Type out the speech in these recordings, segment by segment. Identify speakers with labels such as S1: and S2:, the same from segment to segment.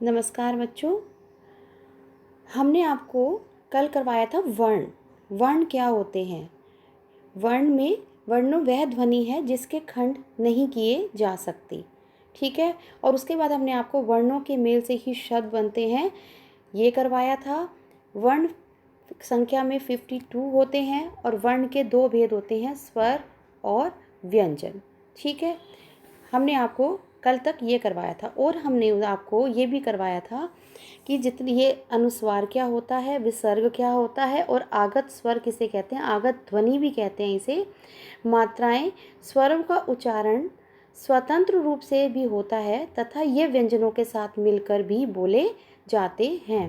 S1: नमस्कार बच्चों। हमने आपको कल करवाया था वर्ण। वर्ण क्या होते हैं? वर्णों वह ध्वनि है जिसके खंड नहीं किए जा सकते। ठीक है। और उसके बाद हमने आपको वर्णों के मेल से ही शब्द बनते हैं ये करवाया था। वर्ण संख्या में 52 होते हैं और वर्ण के दो भेद होते हैं, स्वर और व्यंजन। ठीक है। हमने आपको कल तक ये करवाया था और हमने आपको ये भी करवाया था कि जितनी ये अनुस्वार क्या होता है, विसर्ग क्या होता है और आगत स्वर किसे कहते हैं, आगत ध्वनि भी कहते हैं इसे। मात्राएं, स्वरों का उच्चारण स्वतंत्र रूप से भी होता है तथा ये व्यंजनों के साथ मिलकर भी बोले जाते हैं।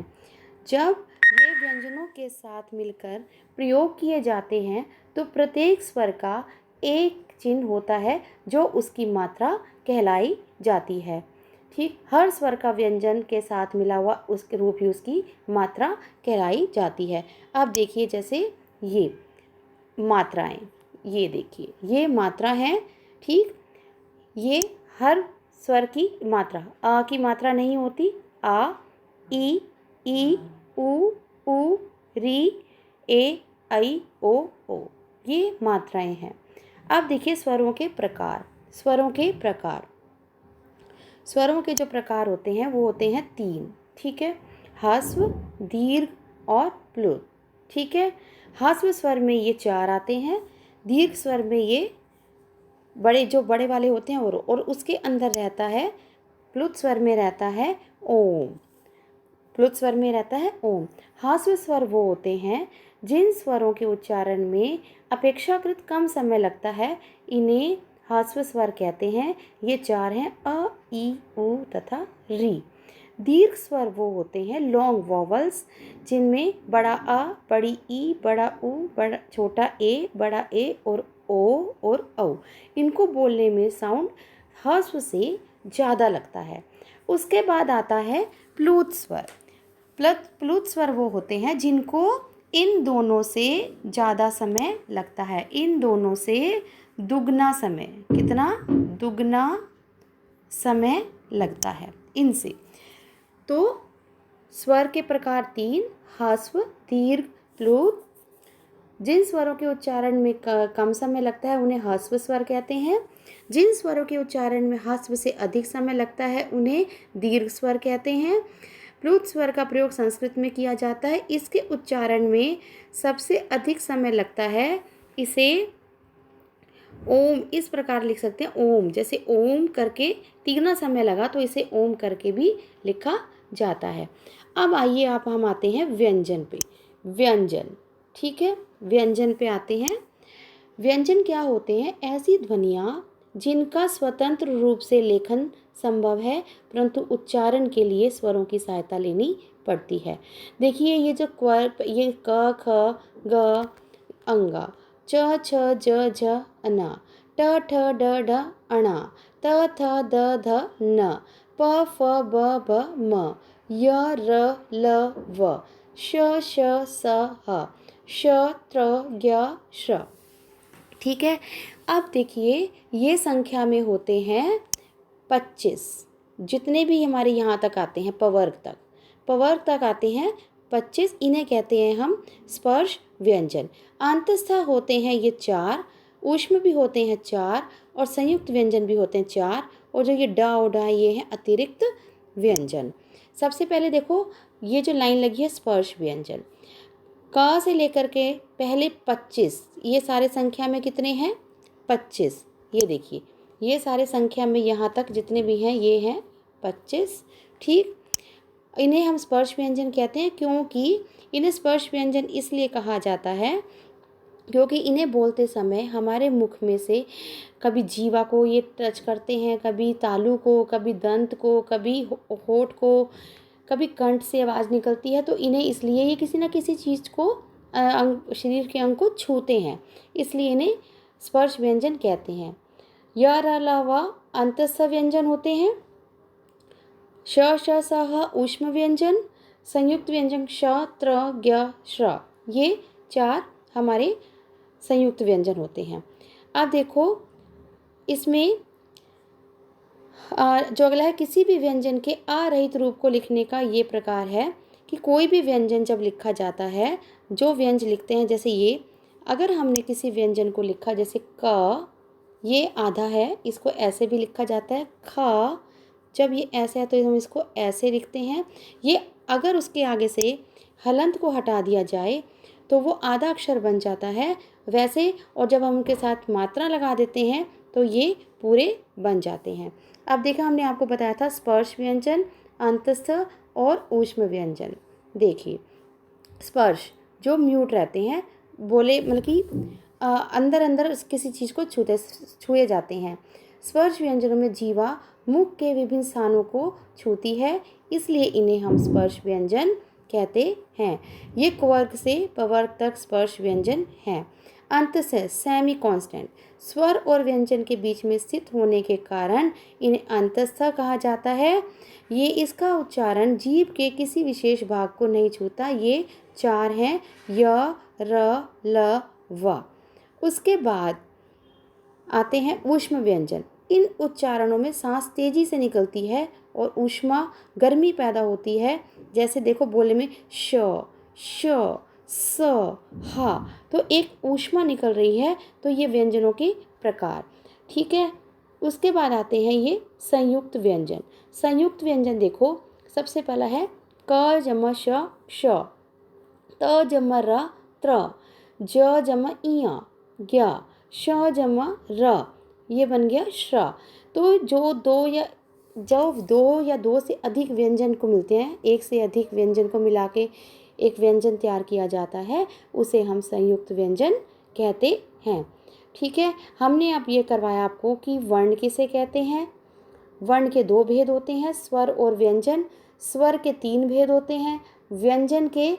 S1: जब ये व्यंजनों के साथ मिलकर प्रयोग किए जाते हैं तो प्रत्येक स्वर का एक चिन्ह होता है जो उसकी मात्रा कहलाई जाती है। ठीक, हर स्वर का व्यंजन के साथ मिला हुआ उसके रूप ही उसकी मात्रा कहलाई जाती है। अब देखिए, जैसे ये मात्राएं, ये देखिए ये मात्रा है। ठीक, ये हर स्वर की मात्रा, आ की मात्रा नहीं होती। आ, ई, उ, री, ए, ऐ, ओ, ये मात्राएं हैं। अब देखिए स्वरों के प्रकार। स्वरों के जो प्रकार होते हैं वो होते हैं 3। ठीक है, ह्रस्व, दीर्घ और प्लुत। ठीक है, ह्रस्व स्वर में ये 4 आते हैं, दीर्घ स्वर में ये बड़े वाले होते हैं और उसके अंदर रहता है, प्लुत स्वर में रहता है ओम। ह्रस्व स्वर वो होते हैं जिन स्वरों के उच्चारण में अपेक्षाकृत कम समय लगता है, इन्हें ह्रस्व स्वर कहते हैं। ये 4 हैं, अ, ई, उ तथा री। दीर्घ स्वर वो होते हैं लॉन्ग वॉवल्स जिनमें बड़ा अ, बड़ी ई, बड़ा उ, छोटा ए और ओ और औ। इनको बोलने में साउंड ह्रस्व से ज़्यादा लगता है। उसके बाद आता है प्लुत स्वर। प्लुत स्वर वो होते हैं जिनको इन दोनों से ज़्यादा समय लगता है, इन दोनों से दुगना समय। कितना? दुगना समय लगता है इनसे। तो स्वर के प्रकार 3, ह्रस्व, दीर्घ, प्लुत। जिन स्वरों के उच्चारण में कम समय लगता है उन्हें ह्रस्व स्वर कहते हैं। जिन स्वरों के उच्चारण में ह्रस्व से अधिक समय लगता है उन्हें दीर्घ स्वर कहते हैं। प्लुत स्वर का प्रयोग संस्कृत में किया जाता है। इसके उच्चारण में सबसे अधिक समय लगता है। इसे ओम इस प्रकार लिख सकते हैं, ओम। जैसे ओम करके तीगना समय लगा तो इसे ओम करके भी लिखा जाता है। अब आइए हम आते हैं व्यंजन पे। व्यंजन, ठीक है, व्यंजन पे आते हैं। व्यंजन क्या होते हैं? ऐसी ध्वनियाँ जिनका स्वतंत्र रूप से लेखन संभव है परंतु उच्चारण के लिए स्वरों की सहायता लेनी पड़ती है। देखिए ये जो ये क, ख, ग, अंगा, च, छ, ज, झ, अना, ट, ठ, ड, ढ, अणा, त, थ, द, ध, न, प, फ, ब, भ, म, य, र, ल, व, श, स, ह, श, त्र, ज्ञ, श। ठीक है। अब देखिए ये संख्या में होते हैं 25। जितने भी हमारे यहाँ तक आते हैं पवर्ग तक आते हैं 25। इन्हें कहते हैं हम स्पर्श व्यंजन। अंतस्थ होते हैं ये 4, ऊष्म भी होते हैं 4 और संयुक्त व्यंजन भी होते हैं 4। और जो ये ड, ढ ये हैं अतिरिक्त व्यंजन। सबसे पहले देखो ये जो लाइन लगी है स्पर्श व्यंजन, क से लेकर के पहले 25, ये सारे संख्या में कितने हैं? 25। ये देखिए ये सारे संख्या में यहाँ तक जितने भी हैं ये हैं 25। ठीक, इन्हें हम स्पर्श व्यंजन कहते हैं क्योंकि इन्हें स्पर्श व्यंजन इसलिए कहा जाता है क्योंकि इन्हें बोलते समय हमारे मुख में से कभी जीवा को ये टच करते हैं, कभी तालु को, कभी दंत को, कभी होठ को, कभी कंठ से आवाज़ निकलती है। तो इन्हें इसलिए ये किसी न किसी चीज़ को शरीर के अंग को छूते हैं, इसलिए इन्हें स्पर्श व्यंजन कहते हैं। यह अलावा अंतस्थ व्यंजन होते हैं श, श, स, ह, ऊष्म व्यंजन, संयुक्त व्यंजन श, त्र, ज्ञ, श्र। ये 4 हमारे संयुक्त व्यंजन होते हैं। अब देखो इसमें जो अगला है, किसी भी व्यंजन के अरहित रूप को लिखने का ये प्रकार है कि कोई भी व्यंजन जब लिखा जाता है, जो व्यंज लिखते हैं, जैसे ये, अगर हमने किसी व्यंजन को लिखा, जैसे क, ये आधा है, इसको ऐसे भी लिखा जाता है। ख, जब ये ऐसे है तो हम इसको ऐसे लिखते हैं। ये अगर उसके आगे से हलंत को हटा दिया जाए तो वो आधा अक्षर बन जाता है वैसे, और जब हम उनके साथ मात्रा लगा देते हैं तो ये पूरे बन जाते हैं। अब देखा, हमने आपको बताया था स्पर्श व्यंजन, अंतस्थ और ऊष्म व्यंजन। देखिए, स्पर्श जो म्यूट रहते हैं, बोले मतलब कि अंदर अंदर किसी चीज़ को छुए जाते हैं। स्पर्श व्यंजनों में जीवा मुख के विभिन्न स्थानों को छूती है, इसलिए इन्हें हम स्पर्श व्यंजन कहते हैं। ये क्वर्क से पवर्ग तक स्पर्श व्यंजन हैं। अंत से सेमी कांस्टेंट, स्वर और व्यंजन के बीच में स्थित होने के कारण इन्हें अंतस्थ कहा जाता है। ये इसका उच्चारण जीभ के किसी विशेष भाग को नहीं छूता। ये चार हैं, य, र, ल, व। उसके बाद आते हैं ऊष्म व्यंजन। इन उच्चारणों में सांस तेजी से निकलती है और ऊष्मा, गर्मी पैदा होती है। जैसे देखो, बोले में श, श, स, हा, तो एक ऊष्मा निकल रही है। तो ये व्यंजनों के प्रकार, ठीक है। उसके बाद आते हैं ये संयुक्त व्यंजन। संयुक्त व्यंजन देखो, सबसे पहला है क जमा श, श, त जमा र, त्र, ज जमा इया, ज्ञ, श जमा र, ये बन गया श्र। तो जो दो या दो से अधिक व्यंजन को मिलते हैं, एक से अधिक व्यंजन को मिला के एक व्यंजन तैयार किया जाता है, उसे हम संयुक्त व्यंजन कहते हैं। ठीक है, हमने अब ये करवाया आपको कि वर्ण किसे कहते हैं। वर्ण के दो भेद होते हैं, स्वर और व्यंजन। स्वर के तीन भेद होते हैं। व्यंजन के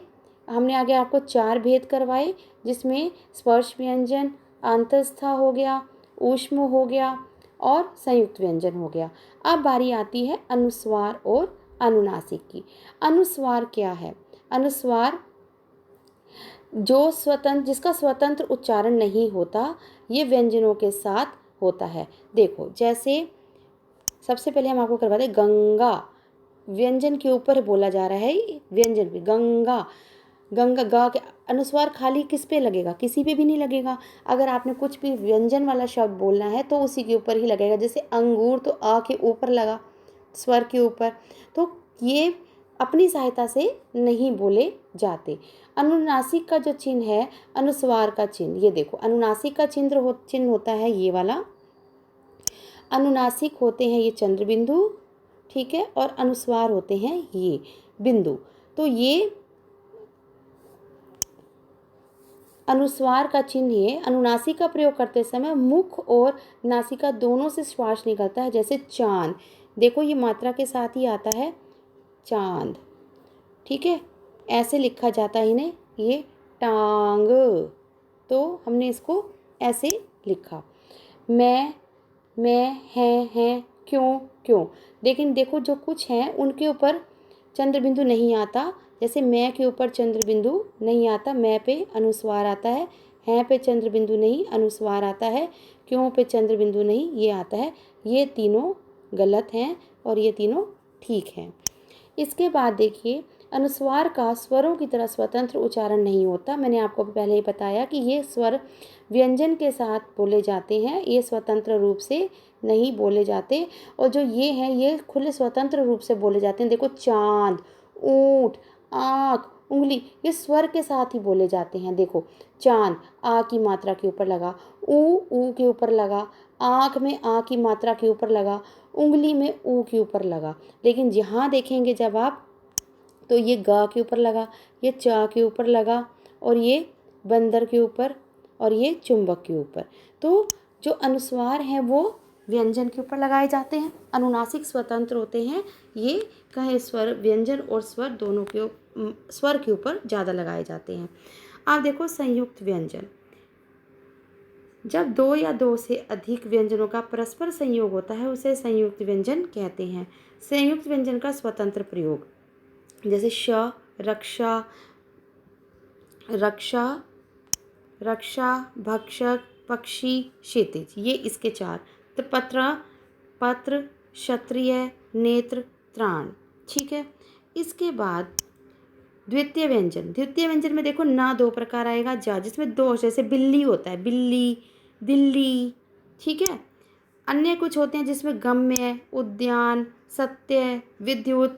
S1: हमने आगे आपको चार भेद करवाए, जिसमें स्पर्श व्यंजन, अंतस्था हो गया, ऊष्म हो गया और संयुक्त व्यंजन हो गया। अब बारी आती है अनुस्वार और अनुनासिक की। अनुस्वार क्या है? अनुस्वार जिसका स्वतंत्र उच्चारण नहीं होता, ये व्यंजनों के साथ होता है। देखो, जैसे सबसे पहले हम आपको करवाते हैं गंगा, व्यंजन के ऊपर बोला जा रहा है, व्यंजन पे गंगा। गंगा, गा के अनुस्वार खाली किस पे लगेगा? किसी पे भी नहीं लगेगा। अगर आपने कुछ भी व्यंजन वाला शब्द बोलना है तो उसी के ऊपर ही लगेगा। जैसे अंगूर, तो आ के ऊपर लगा, स्वर के ऊपर। तो ये अपनी सहायता से नहीं बोले जाते। अनुनासिक का जो चिन्ह है, अनुस्वार का चिन्ह, ये देखो, अनुनासिक का चिन्ह होता है ये वाला। अनुनासिक होते हैं ये चंद्र बिंदु, ठीक है, और अनुस्वार होते हैं ये बिंदु। तो ये अनुस्वार का चिन्ह है। अनुनासिक का प्रयोग करते समय मुख और नासिका दोनों से श्वास निकलता है। जैसे चांद, देखो ये मात्रा के साथ ही आता है, चांद, ठीक है, ऐसे लिखा जाता है इन्हें। ये टांग, तो हमने इसको ऐसे लिखा। मैं, है, क्यों। लेकिन देखो, जो कुछ हैं उनके ऊपर चंद्र बिंदु नहीं आता। जैसे मैं के ऊपर चंद्र बिंदु नहीं आता, मैं पे अनुस्वार आता है पे चंद्र बिंदु नहीं, अनुस्वार आता है, क्यों पे चंद्र बिंदु नहीं, ये आता है। ये तीनों गलत हैं और ये तीनों ठीक हैं। इसके बाद देखिए, अनुस्वार का स्वरों की तरह स्वतंत्र उच्चारण नहीं होता। मैंने आपको पहले ही बताया कि ये स्वर व्यंजन के साथ बोले जाते हैं, ये स्वतंत्र रूप से नहीं बोले जाते। और जो ये हैं, ये खुले स्वतंत्र रूप से बोले जाते हैं। देखो, चांद, ऊंट, आँख, उंगली, ये स्वर के साथ ही बोले जाते हैं। देखो, चांद आ की मात्रा के ऊपर लगा, ऊ के ऊपर लगा, आँख में आ की मात्रा के ऊपर लगा, उंगली में ऊ के ऊपर लगा। लेकिन यहाँ देखेंगे जब आप, तो ये गा के ऊपर लगा, ये चा के ऊपर लगा, और ये बंदर के ऊपर, और ये चुंबक के ऊपर। तो जो अनुस्वार हैं वो व्यंजन के ऊपर लगाए जाते हैं। अनुनासिक स्वतंत्र होते हैं, ये कहे स्वर, व्यंजन और स्वर दोनों के स्वर के ऊपर ज़्यादा लगाए जाते हैं। आप देखो, संयुक्त व्यंजन, जब दो या दो से अधिक व्यंजनों का परस्पर संयोग होता है उसे संयुक्त व्यंजन कहते हैं। संयुक्त व्यंजन का स्वतंत्र प्रयोग, जैसे श, रक्षा, भक्षक, पक्षी, क्षितिज, ये इसके चार। तो पत्र, क्षत्रिय, नेत्र, त्राण। ठीक है। इसके बाद द्वितीय व्यंजन में देखो ना 2 प्रकार आएगा, जा जिसमें 2 जैसे बिल्ली होता है, बिल्ली, दिल्ली। ठीक है। अन्य कुछ होते हैं जिसमें गम्य, उद्यान, सत्य, विद्युत,